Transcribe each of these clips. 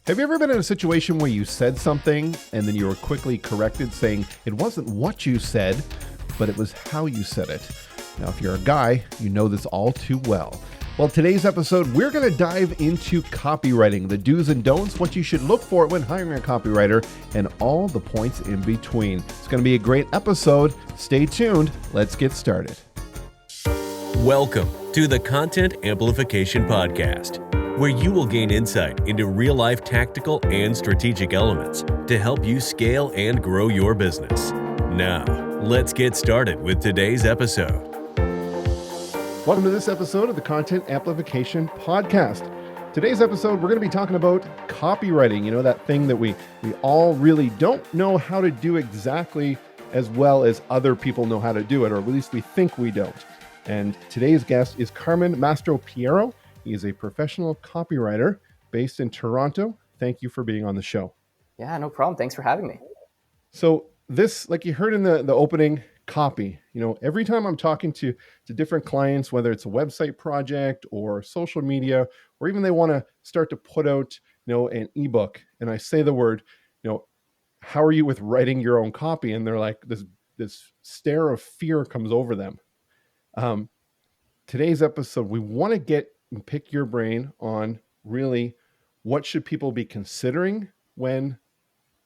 Have you ever been in a situation where you said something and then you were quickly corrected saying it wasn't what you said, but it was how you said it? Now, if you're a guy, you know this all too well. Well, today's episode, we're going to dive into copywriting, the do's and don'ts, what you should look for when hiring a copywriter, and all the points in between. It's going to be a great episode. Stay tuned. Let's get started. Welcome to the Content Amplification Podcast, where you will gain insight into real-life tactical and strategic elements to help you scale and grow your business. Now, let's get started with today's episode. Welcome to this episode of the Content Amplification Podcast. Today's episode, we're going to be talking about copywriting, that thing that we all really don't know how to do exactly as well as other people know how to do it, or at least we think we don't. And today's guest is Carmine Mastropierro. He is a professional copywriter based in Toronto. Thank you for being on the show. Yeah, no problem. Thanks for having me. So this, like you heard in the opening, copy, every time I'm talking to different clients, whether it's a website project or social media, or even they want to start to put out, an ebook, and I say the word, how are you with writing your own copy? And they're like, this stare of fear comes over them. Today's episode, we want to get and pick your brain on really what should people be considering when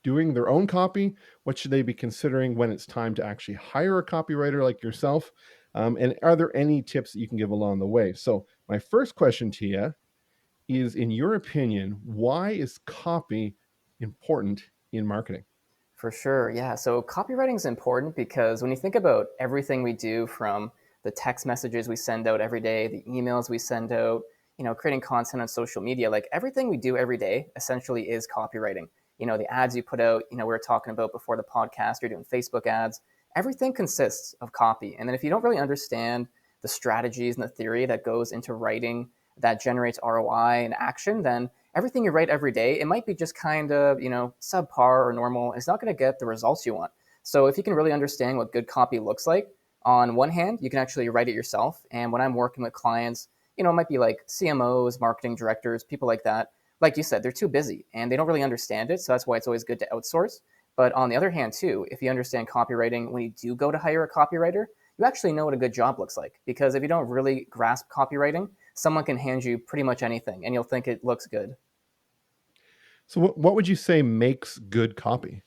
doing their own copy? What should they be considering when it's time to actually hire a copywriter like yourself? And are there any tips that you can give along the way? So my first question to you is, in your opinion, why is copy important in marketing? For sure. Yeah. So copywriting is important because when you think about everything we do, from the text messages we send out every day, the emails we send out, creating content on social media, like everything we do every day essentially is copywriting. The ads you put out, we were talking about before the podcast, you're doing Facebook ads, everything consists of copy. And then if you don't really understand the strategies and the theory that goes into writing that generates ROI and action, then everything you write every day, it might be just kind of, subpar or normal. It's not going to get the results you want. So if you can really understand what good copy looks like, on one hand, you can actually write it yourself. And when I'm working with clients, it might be like CMOs, marketing directors, people like that. Like you said, they're too busy and they don't really understand it. So that's why it's always good to outsource. But on the other hand, too, if you understand copywriting, when you do go to hire a copywriter, you actually know what a good job looks like. Because if you don't really grasp copywriting, someone can hand you pretty much anything and you'll think it looks good. So what would you say makes good copy?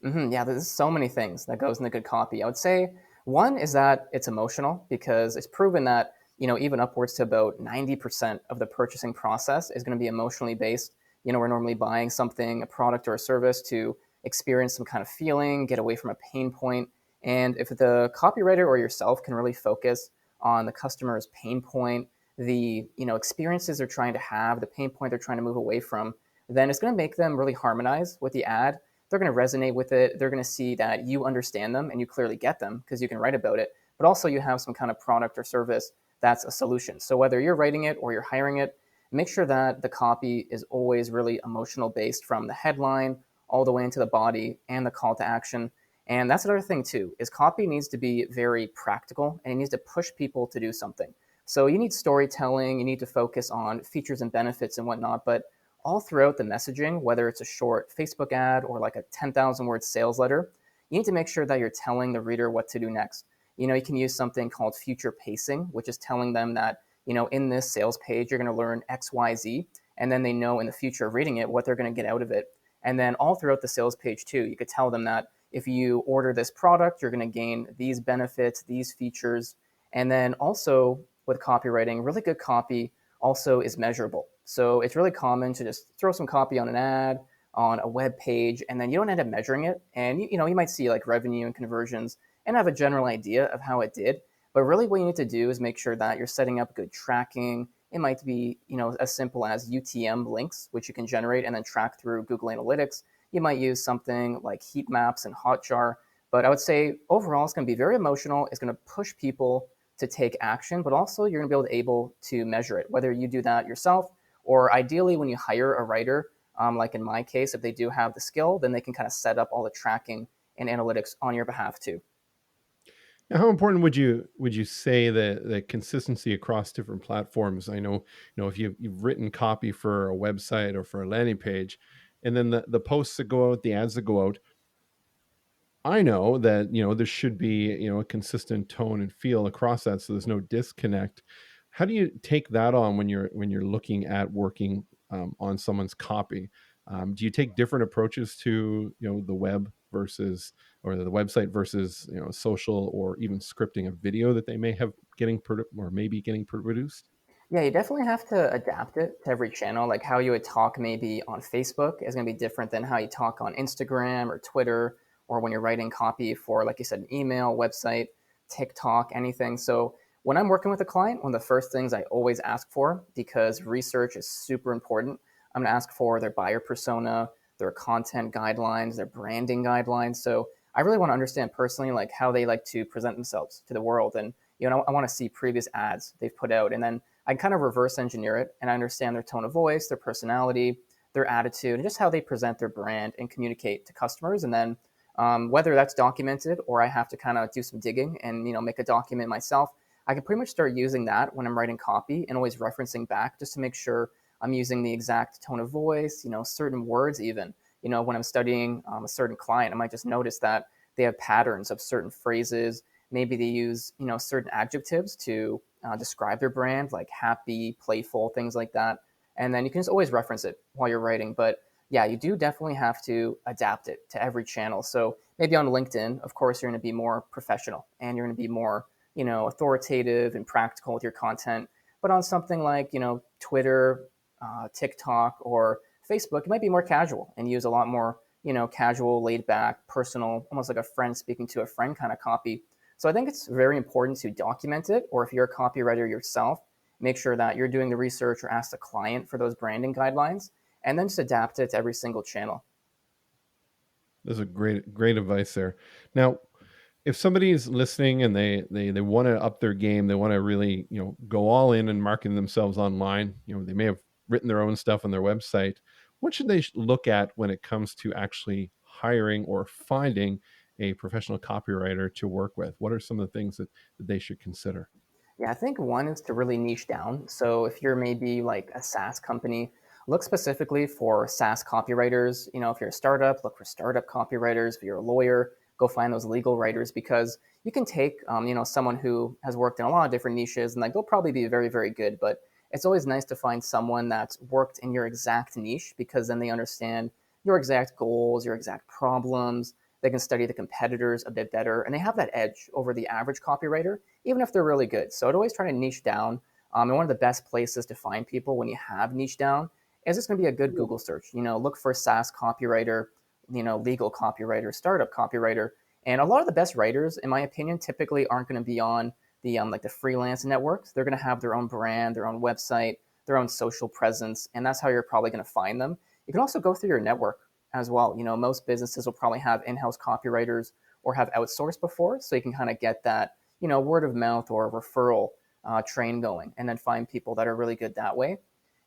Yeah, there's so many things that goes into good copy. I would say one is that it's emotional, because it's proven that, even upwards to about 90% of the purchasing process is going to be emotionally based. We're normally buying something, a product or a service, to experience some kind of feeling, get away from a pain point. And if the copywriter or yourself can really focus on the customer's pain point, the experiences they're trying to have, the pain point they're trying to move away from, then it's going to make them really harmonize with the ad. They're going to resonate with it. They're going to see that you understand them and you clearly get them because you can write about it, but also you have some kind of product or service that's a solution. So whether you're writing it or you're hiring it, make sure that the copy is always really emotional based, from the headline all the way into the body and the call to action. And that's another thing too, is copy needs to be very practical and it needs to push people to do something. So you need storytelling, you need to focus on features and benefits and whatnot, but all throughout the messaging, whether it's a short Facebook ad or like a 10,000 word sales letter, you need to make sure that you're telling the reader what to do next. You can use something called future pacing, which is telling them that, in this sales page, you're going to learn X, Y, Z, and then they know in the future of reading it what they're going to get out of it. And then all throughout the sales page too, you could tell them that if you order this product, you're going to gain these benefits, these features. And then also with copywriting, really good copy also is measurable. So it's really common to just throw some copy on an ad, on a web page, and then you don't end up measuring it. And you might see like revenue and conversions and have a general idea of how it did. But really what you need to do is make sure that you're setting up good tracking. It might be, as simple as UTM links, which you can generate and then track through Google Analytics. You might use something like heat maps and Hotjar. But I would say overall, it's going to be very emotional. It's going to push people to take action, but also you're going to be able to measure it, whether you do that yourself or ideally when you hire a writer, like in my case, if they do have the skill, then they can kind of set up all the tracking and analytics on your behalf too. Now, how important would you say the consistency across different platforms? I know, if you've written copy for a website or for a landing page, and then the posts that go out, the ads that go out, I know that, there should be, a consistent tone and feel across that so there's no disconnect. How do you take that on when you're looking at working on someone's copy? Do you take different approaches to, the web versus or the website versus, social or even scripting a video that they may have or maybe getting produced? Yeah, you definitely have to adapt it to every channel. Like how you would talk maybe on Facebook is going to be different than how you talk on Instagram or Twitter, or when you're writing copy for, like you said, an email, website, TikTok, anything. So when I'm working with a client, one of the first things I always ask for, because research is super important, I'm going to ask for their buyer persona, their content guidelines, their branding guidelines. So I really want to understand personally, like how they like to present themselves to the world. And, I want to see previous ads they've put out. And then I kind of reverse engineer it and I understand their tone of voice, their personality, their attitude, and just how they present their brand and communicate to customers. And then whether that's documented or I have to kind of do some digging and make a document myself, I can pretty much start using that when I'm writing copy and always referencing back just to make sure I'm using the exact tone of voice, certain words even. When I'm studying a certain client, I might just notice that they have patterns of certain phrases. Maybe they use certain adjectives to describe their brand, like happy, playful, things like that. And then you can just always reference it while you're writing. But yeah, you do definitely have to adapt it to every channel. So maybe on LinkedIn, of course, you're going to be more professional and you're going to be more, authoritative and practical with your content. But on something like, Twitter, TikTok, or Facebook, you might be more casual and use a lot more, casual, laid back, personal, almost like a friend speaking to a friend kind of copy. So I think it's very important to document it, or if you're a copywriter yourself, make sure that you're doing the research or ask the client for those branding guidelines, and then just adapt it to every single channel. That's a great advice there. Now, if somebody's listening and they want to up their game, they want to really, go all in and market themselves online, they may have written their own stuff on their website. What should they look at when it comes to actually hiring or finding a professional copywriter to work with? What are some of the things that they should consider? Yeah, I think one is to really niche down. So if you're maybe like a SaaS company, look specifically for SaaS copywriters. If you're a startup, look for startup copywriters. If you're a lawyer, go find those legal writers, because you can take, someone who has worked in a lot of different niches and like they'll probably be very, very good. But it's always nice to find someone that's worked in your exact niche, because then they understand your exact goals, your exact problems. They can study the competitors a bit better, and they have that edge over the average copywriter, even if they're really good. So I'd always try to niche down. And one of the best places to find people when you have niche down is just going to be a good Google search. Look for SaaS copywriter, legal copywriter, startup copywriter. And a lot of the best writers, in my opinion, typically aren't going to be on the like the freelance networks. They're going to have their own brand, their own website, their own social presence, and that's how you're probably going to find them. You can also go through your network as well. Most businesses will probably have in-house copywriters or have outsourced before, so you can kind of get that, word of mouth or referral train going, and then find people that are really good that way.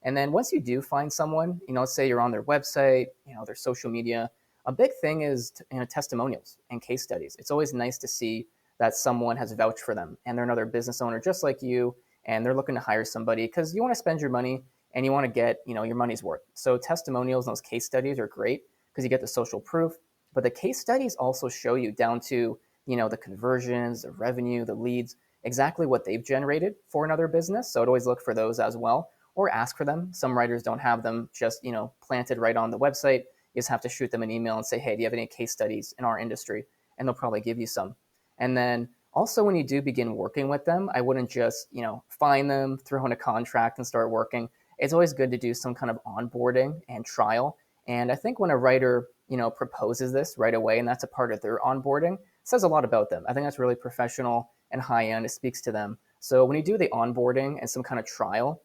And then once you do find someone, let's say you're on their website, their social media, a big thing is testimonials and case studies. It's always nice to see that someone has vouched for them and they're another business owner just like you, and they're looking to hire somebody because you want to spend your money and you want to get, your money's worth. So testimonials and those case studies are great because you get the social proof, but the case studies also show you down to, the conversions, the revenue, the leads, exactly what they've generated for another business. So I'd always look for those as well, or ask for them. Some writers don't have them just, planted right on the website. You just have to shoot them an email and say, hey, do you have any case studies in our industry? And they'll probably give you some. And then also when you do begin working with them, I wouldn't just, find them, throw in a contract and start working. It's always good to do some kind of onboarding and trial. And I think when a writer, proposes this right away, and that's a part of their onboarding, it says a lot about them. I think that's really professional and high end. It speaks to them. So when you do the onboarding and some kind of trial,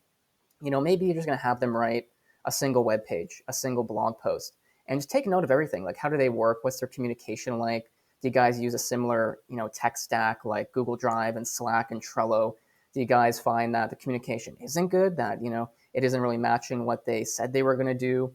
maybe you're just going to have them write a single web page, a single blog post, and just take note of everything. Like, how do they work? What's their communication like? Do you guys use a similar, tech stack like Google Drive and Slack and Trello? Do you guys find that the communication isn't good, that, it isn't really matching what they said they were going to do?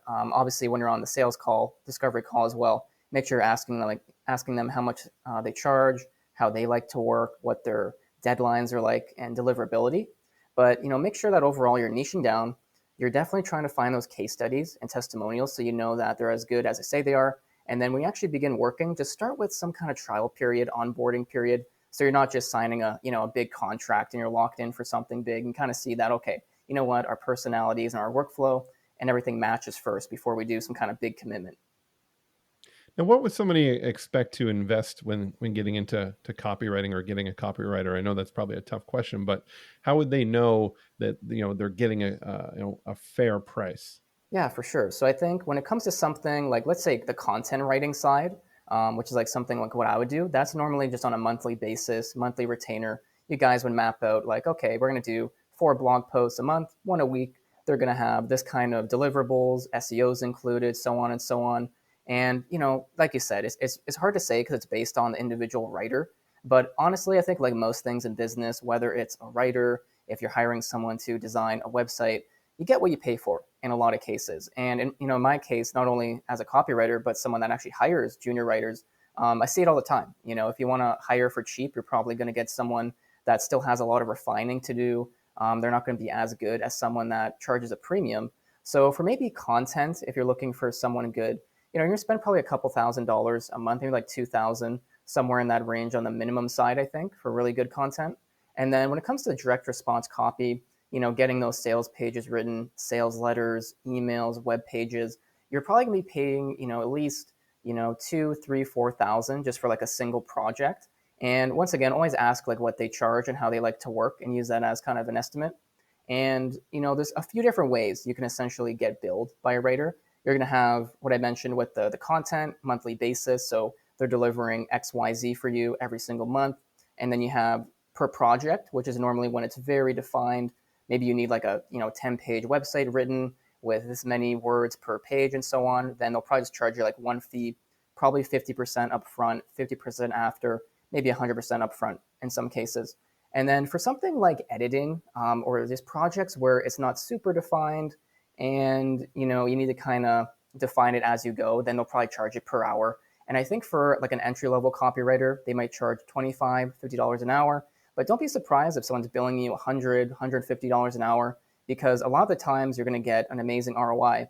Obviously when you're on the sales call, discovery call as well, make sure you're asking them how much they charge, how they like to work, what their deadlines are like, and deliverability. But make sure that overall you're niching down. You're definitely trying to find those case studies and testimonials so you know that they're as good as they say they are. And then when you actually begin working, just start with some kind of trial period, onboarding period. So you're not just signing a big contract and you're locked in for something big, and kind of see that, okay, you know what, our personalities and our workflow and everything matches first before we do some kind of big commitment. Now, what would somebody expect to invest when getting into copywriting or getting a copywriter? I know that's probably a tough question, but how would they know that they're getting a fair price? Yeah, for sure. So I think when it comes to something like, let's say, the content writing side, which is like something like what I would do, that's normally just on a monthly basis, monthly retainer. You guys would map out like, okay, we're going to do 4 blog posts a month, 1 a week. They're going to have this kind of deliverables, SEOs included, so on and so on. And like you said, it's hard to say because it's based on the individual writer. But honestly, I think like most things in business, whether it's a writer, if you're hiring someone to design a website, you get what you pay for in a lot of cases. And in my case, not only as a copywriter, but someone that actually hires junior writers, I see it all the time. If you want to hire for cheap, you're probably going to get someone that still has a lot of refining to do. They're not going to be as good as someone that charges a premium. So for maybe content, if you're looking for someone good, you're going to spend probably a couple $1,000s a month, maybe like 2,000, somewhere in that range on the minimum side, I think, for really good content. And then when it comes to direct response copy, getting those sales pages written, sales letters, emails, web pages, you're probably gonna be paying, at least, 2, 3, 4,000 just for like a single project. And once again, always ask like what they charge and how they like to work and use that as kind of an estimate. And, there's a few different ways you can essentially get billed by a writer. You're gonna have what I mentioned with the content, monthly basis. So they're delivering XYZ for you every single month. And then you have per project, which is normally when it's very defined. Maybe you need like a 10-page website written with this many words per page and so on. Then they'll probably just charge you like one fee, probably 50% upfront, 50% after, maybe 100% upfront in some cases. And then for something like editing or just projects where it's not super defined and you need to kind of define it as you go, then they'll probably charge you per hour. And I think for like an entry-level copywriter, they might charge $25, $50 an hour. But don't be surprised if someone's billing you $100, $150 an hour, because a lot of the times you're going to get an amazing ROI.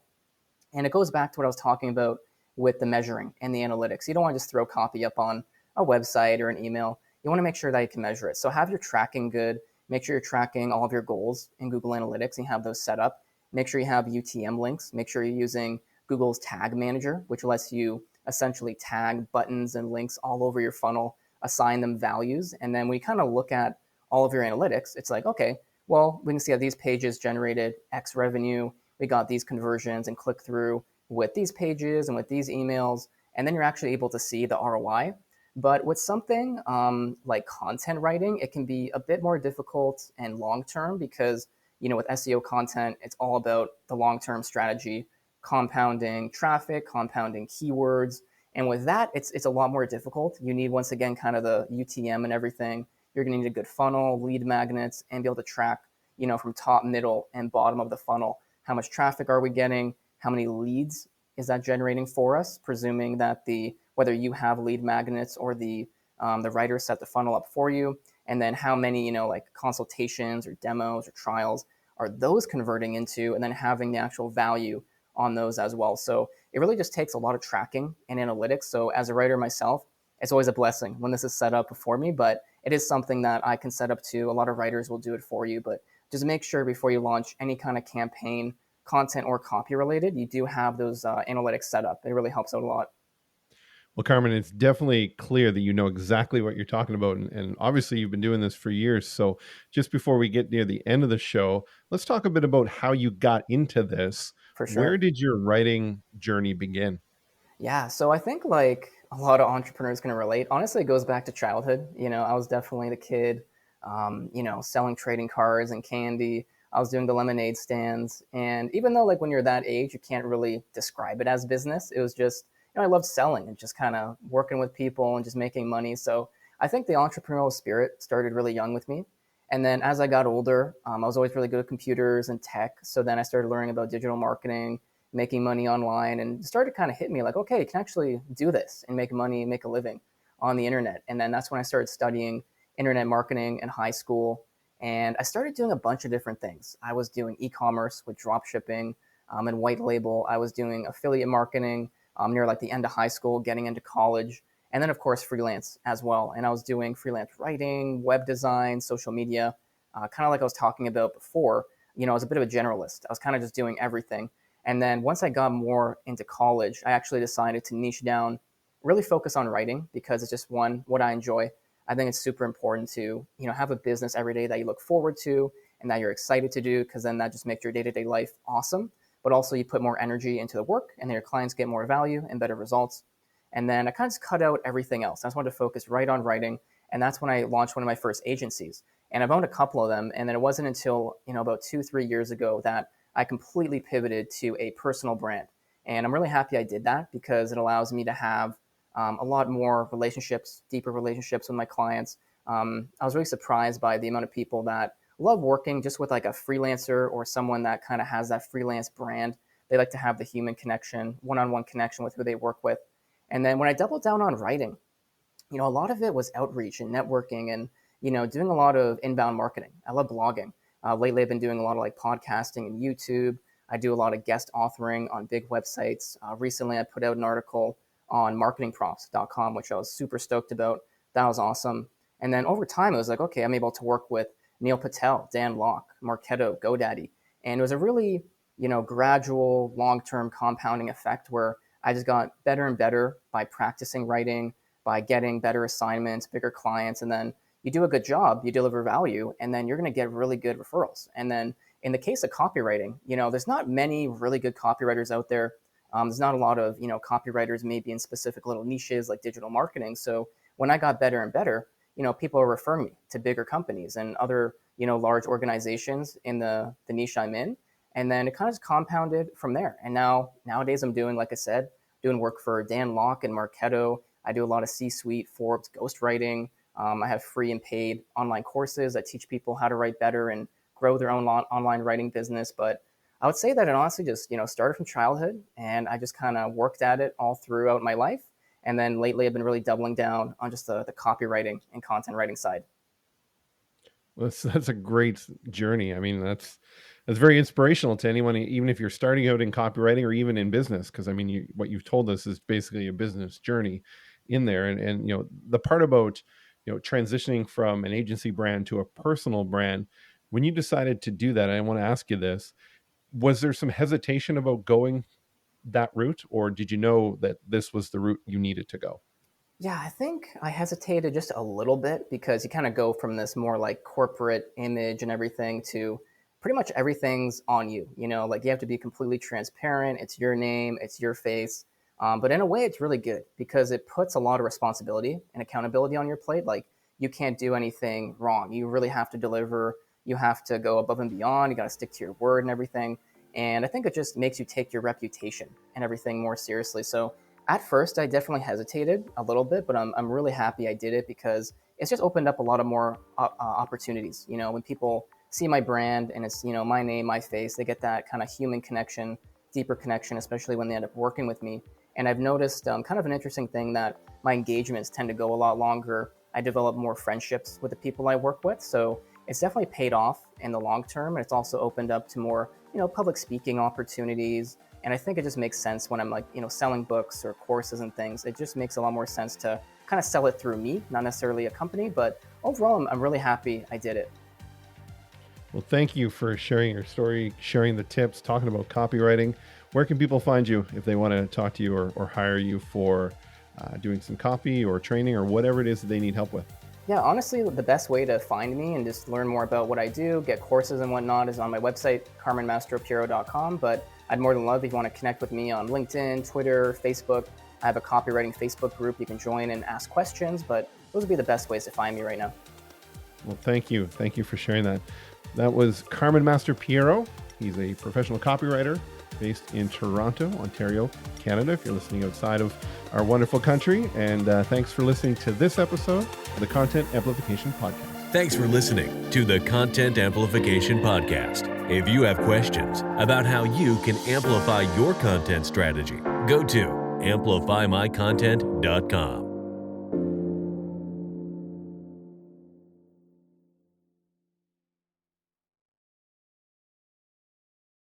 And it goes back to what I was talking about with the measuring and the analytics. You don't want to just throw copy up on a website or an email. You want to make sure that you can measure it. So have your tracking good. Make sure you're tracking all of your goals in Google Analytics and you have those set up. Make sure you have UTM links. Make sure you're using Google's Tag Manager, which lets you essentially tag buttons and links all over your funnel, assign them values. And then when you kind of look at all of your analytics, it's like, okay, well, we can see how these pages generated X revenue. We got these conversions and click through with these pages and with these emails. And then you're actually able to see the ROI. But with something like content writing, it can be a bit more difficult and long-term because, with SEO content, it's all about the long-term strategy, compounding traffic, compounding keywords. And with that, it's a lot more difficult. You need, once again, kind of the UTM and everything. You're going to need a good funnel, lead magnets, and be able to track, from top, middle, and bottom of the funnel. How much traffic are we getting? How many leads is that generating for us? Presuming that whether you have lead magnets or the writer set the funnel up for you. And then how many, like consultations or demos or trials are those converting into, and then having the actual value on those as well. So it really just takes a lot of tracking and analytics. So as a writer myself, it's always a blessing when this is set up for me, but it is something that I can set up too. A lot of writers will do it for you, but just make sure before you launch any kind of campaign, content or copy related, you do have those analytics set up. It really helps out a lot. Well, Carmen, it's definitely clear that you know exactly what you're talking about. And obviously, you've been doing this for years. So just before we get near the end of the show, let's talk a bit about how you got into this. For sure. Where did your writing journey begin? Yeah, so I think like a lot of entrepreneurs can relate. Honestly, it goes back to childhood. I was definitely the kid, selling trading cards and candy. I was doing the lemonade stands. And even though like when you're that age, you can't really describe it as business, it was just, I loved selling and just kind of working with people and just making money. So I think the entrepreneurial spirit started really young with me. And then as I got older, I was always really good at computers and tech. So then I started learning about digital marketing, making money online, and started kind of hit me like, okay, you can actually do this and make money and make a living on the internet. And then that's when I started studying internet marketing in high school. And I started doing a bunch of different things. I was doing e-commerce with drop shipping and white label. I was doing affiliate marketing near like the end of high school, getting into college. And then, of course, freelance as well. And I was doing freelance writing, web design, social media, kind of like I was talking about before. I was a bit of a generalist. I was kind of just doing everything. And then once I got more into college, I actually decided to niche down, really focus on writing because it's just what I enjoy. I think it's super important to, have a business every day that you look forward to and that you're excited to do, because then that just makes your day-to-day life awesome. But also you put more energy into the work and then your clients get more value and better results. And then I kind of just cut out everything else. I just wanted to focus right on writing. And that's when I launched one of my first agencies. And I've owned a couple of them. And then it wasn't until, about 2-3 years ago that I completely pivoted to a personal brand. And I'm really happy I did that because it allows me to have a lot more relationships, deeper relationships with my clients. I was really surprised by the amount of people that love working just with like a freelancer or someone that kind of has that freelance brand. They like to have the human connection, one-on-one connection with who they work with. And then when I doubled down on writing, a lot of it was outreach and networking and, doing a lot of inbound marketing. I love blogging. Lately, I've been doing a lot of like podcasting and YouTube. I do a lot of guest authoring on big websites. Recently, I put out an article on marketingprompts.com, which I was super stoked about. That was awesome. And then over time, it was like, okay, I'm able to work with Neil Patel, Dan Locke, Marketo, GoDaddy. And it was a really, gradual, long-term compounding effect where I just got better and better by practicing writing, by getting better assignments, bigger clients, and then you do a good job, you deliver value, and then you're going to get really good referrals. And then in the case of copywriting, there's not many really good copywriters out there. There's not a lot of, copywriters maybe in specific little niches like digital marketing. So when I got better and better, people are referring me to bigger companies and other, large organizations in the niche I'm in. And then it kind of just compounded from there. And nowadays I'm doing, like I said, doing work for Dan Locke and Marketo. I do a lot of C-suite, Forbes, ghostwriting. I have free and paid online courses that teach people how to write better and grow their own online writing business. But I would say that it honestly just, started from childhood, and I just kind of worked at it all throughout my life. And then lately I've been really doubling down on just the copywriting and content writing side. Well, that's a great journey. I mean, that's very inspirational to anyone, even if you're starting out in copywriting or even in business. Because I mean, what you've told us is basically a business journey in there. And the part about transitioning from an agency brand to a personal brand, when you decided to do that, I want to ask you this: was there some hesitation about going that route, or did you know that this was the route you needed to go? Yeah, I think I hesitated just a little bit because you kind of go from this more like corporate image and everything to pretty much everything's on you. Like you have to be completely transparent. It's your name, it's your face. But in a way, it's really good because it puts a lot of responsibility and accountability on your plate. Like you can't do anything wrong. You really have to deliver. You have to go above and beyond. You got to stick to your word and everything. And I think it just makes you take your reputation and everything more seriously. So at first, I definitely hesitated a little bit, but I'm really happy I did it because it's just opened up a lot of more opportunities. When people see my brand and it's, my name, my face, they get that kind of human connection, deeper connection, especially when they end up working with me. And I've noticed kind of an interesting thing that my engagements tend to go a lot longer. I develop more friendships with the people I work with. So it's definitely paid off in the long term. And it's also opened up to more, public speaking opportunities. And I think it just makes sense when I'm like, selling books or courses and things. It just makes a lot more sense to kind of sell it through me, not necessarily a company. But overall, I'm really happy I did it. Well, thank you for sharing your story, sharing the tips, talking about copywriting. Where can people find you if they want to talk to you or hire you for doing some copy or training or whatever it is that they need help with? Yeah, honestly, the best way to find me and just learn more about what I do, get courses and whatnot, is on my website, carminemastropierro.com. But I'd more than love if you want to connect with me on LinkedIn, Twitter, Facebook. I have a copywriting Facebook group you can join and ask questions, but those would be the best ways to find me right now. Well, thank you. Thank you for sharing that. That was Carmine Mastropierro. He's a professional copywriter based in Toronto, Ontario, Canada, if you're listening outside of our wonderful country. And thanks for listening to this episode of the Content Amplification Podcast. Thanks for listening to the Content Amplification Podcast. If you have questions about how you can amplify your content strategy, go to amplifymycontent.com.